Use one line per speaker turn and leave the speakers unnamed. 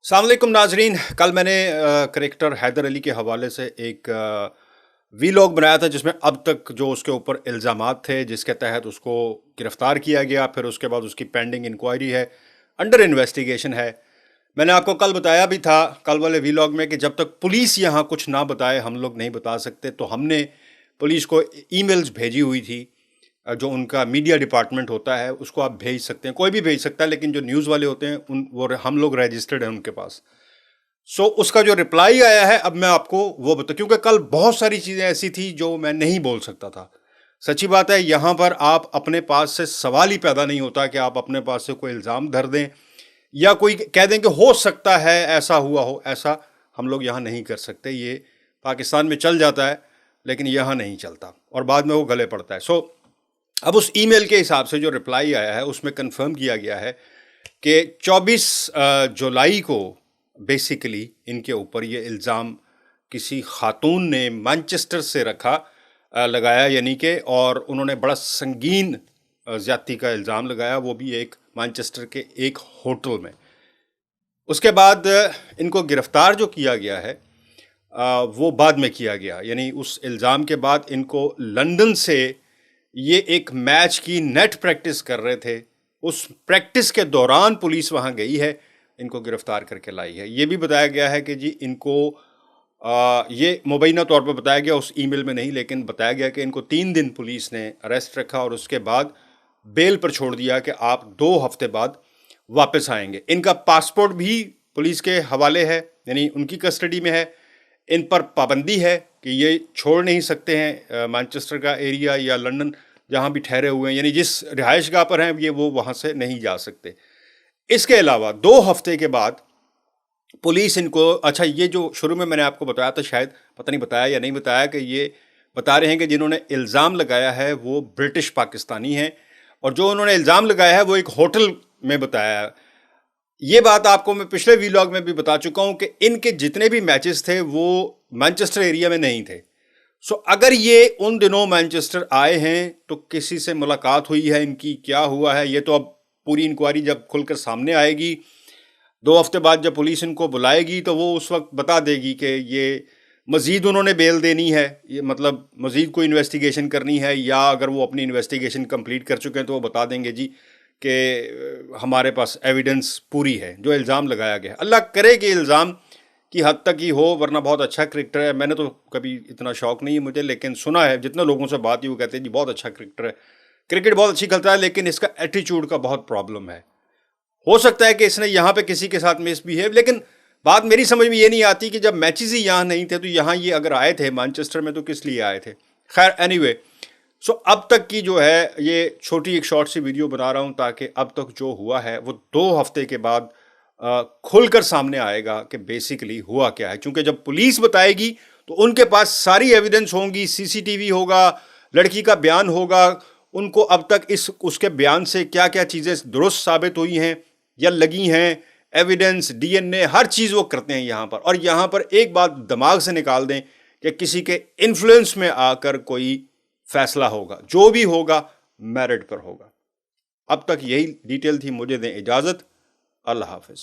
अस्सलाम वालेकुम नाजरीन। कल मैंने करेक्टर हैदर अली के हवाले से एक वीलॉग बनाया था जिसमें अब तक जो उसके ऊपर इल्ज़ामात थे, जिसके तहत उसको गिरफ़्तार किया गया, फिर उसके बाद उसकी पेंडिंग इंक्वायरी है, अंडर इन्वेस्टिगेशन है। मैंने आपको कल बताया भी था कल वाले वीलॉग में कि जब तक पुलिस यहाँ कुछ ना बताए हम लोग नहीं बता सकते। तो हमने पुलिस को ईमेल्स भेजी हुई थी, जो उनका मीडिया डिपार्टमेंट होता है उसको आप भेज सकते हैं, कोई भी भेज सकता है, लेकिन जो न्यूज़ वाले होते हैं वो हम लोग रजिस्टर्ड हैं उनके पास। उसका जो रिप्लाई आया है अब मैं आपको वो बता, क्योंकि कल बहुत सारी चीज़ें ऐसी थी जो मैं नहीं बोल सकता था। सच्ची बात है, यहाँ पर आप अपने पास से सवाल ही पैदा नहीं होता कि आप अपने पास से कोई इल्ज़ाम धर दें या कोई कह दें कि हो सकता है ऐसा हुआ हो। ऐसा हम लोग यहाँ नहीं कर सकते। ये पाकिस्तान में चल जाता है लेकिन यहाँ नहीं चलता और बाद में वो गले पड़ता है। अब उस ईमेल के हिसाब से जो रिप्लाई आया है उसमें कंफर्म किया गया है कि 24 जुलाई को बेसिकली इनके ऊपर ये इल्ज़ाम किसी खातून ने मैनचेस्टर से लगाया, यानी कि, और उन्होंने बड़ा संगीन ज़्यादती का इल्ज़ाम लगाया, वो भी एक मैनचेस्टर के एक होटल में। उसके बाद इनको गिरफ़्तार जो किया गया है वो बाद में किया गया, यानी उस इल्ज़ाम के बाद इनको लंदन से ये एक मैच की नेट प्रैक्टिस कर रहे थे, उस प्रैक्टिस के दौरान पुलिस वहाँ गई है, इनको गिरफ़्तार करके लाई है। ये भी बताया गया है कि जी इनको ये मुबैना तौर पर बताया गया, उस ईमेल में नहीं, लेकिन बताया गया कि इनको 3 दिन पुलिस ने अरेस्ट रखा और उसके बाद बेल पर छोड़ दिया कि आप 2 हफ्ते बाद वापस आएंगे। इनका पासपोर्ट भी पुलिस के हवाले है, यानी उनकी कस्टडी में है। इन पर पाबंदी है कि ये छोड़ नहीं सकते हैं मैनचेस्टर का एरिया या लंदन जहाँ भी ठहरे हुए हैं, यानी जिस रिहाइशगाह पर हैं ये वो वहाँ से नहीं जा सकते। इसके अलावा 2 हफ्ते के बाद पुलिस इनको, अच्छा ये जो शुरू में मैंने आपको बताया था, शायद पता नहीं बताया या नहीं बताया, कि ये बता रहे हैं कि जिन्होंने इल्ज़ाम लगाया है वो ब्रिटिश पाकिस्तानी हैं और जो उन्होंने इल्ज़ाम लगाया है वो एक होटल में बताया है। ये बात आपको मैं पिछले वीलॉग में भी बता चुका हूँ कि इनके जितने भी मैचेस थे वो मैनचेस्टर एरिया में नहीं थे। अगर ये उन दिनों मैनचेस्टर आए हैं तो किसी से मुलाकात हुई है इनकी, क्या हुआ है, ये तो अब पूरी इंक्वायरी जब खुलकर सामने आएगी, 2 हफ्ते बाद जब पुलिस इनको बुलाएगी तो वो उस वक्त बता देगी कि ये मज़ीद उन्होंने बेल देनी है, ये मतलब मज़ीद कोई इन्वेस्टिगेशन करनी है, या अगर वो अपनी इन्वेस्टिगेशन कंप्लीट कर चुके हैं तो वो बता देंगे जी कि हमारे पास एविडेंस पूरी है जो इल्ज़ाम लगाया गया। अल्लाह करे कि इल्ज़ाम की हद तक ही हो, वरना बहुत अच्छा क्रिकेटर है। मैंने तो कभी इतना शौक़ नहीं है मुझे, लेकिन सुना है, जितने लोगों से बात हुई वो कहते हैं जी बहुत अच्छा क्रिकेटर है, क्रिकेट बहुत अच्छी खेलता है, लेकिन इसका एटीट्यूड का बहुत प्रॉब्लम है। हो सकता है कि इसने यहाँ पे किसी के साथ मिसबिहेव, लेकिन बात मेरी समझ में ये नहीं आती कि जब मैचेस ही यहाँ नहीं थे तो यहाँ ये अगर आए थे मैनचेस्टर में तो किस लिए आए थे। खैर एनीवे, अब तक की जो है ये छोटी एक शॉर्ट सी वीडियो बना रहा हूँ ताकि अब तक जो हुआ है वो 2 हफ्ते के बाद खुलकर सामने आएगा कि बेसिकली हुआ क्या है। क्योंकि जब पुलिस बताएगी तो उनके पास सारी एविडेंस होंगी, सीसीटीवी होगा, लड़की का बयान होगा, उनको अब तक उसके बयान से क्या क्या चीज़ें दुरुस्त साबित हुई हैं या लगी हैं, एविडेंस, डीएनए, हर चीज़ वो करते हैं यहाँ पर। और यहाँ पर एक बात दिमाग से निकाल दें कि किसी के इन्फ्लुएंस में आकर कोई फैसला होगा, जो भी होगा मेरिट पर होगा। अब तक यही डिटेल थी, मुझे दें इजाज़त। अल्लाह हाफ़िज़।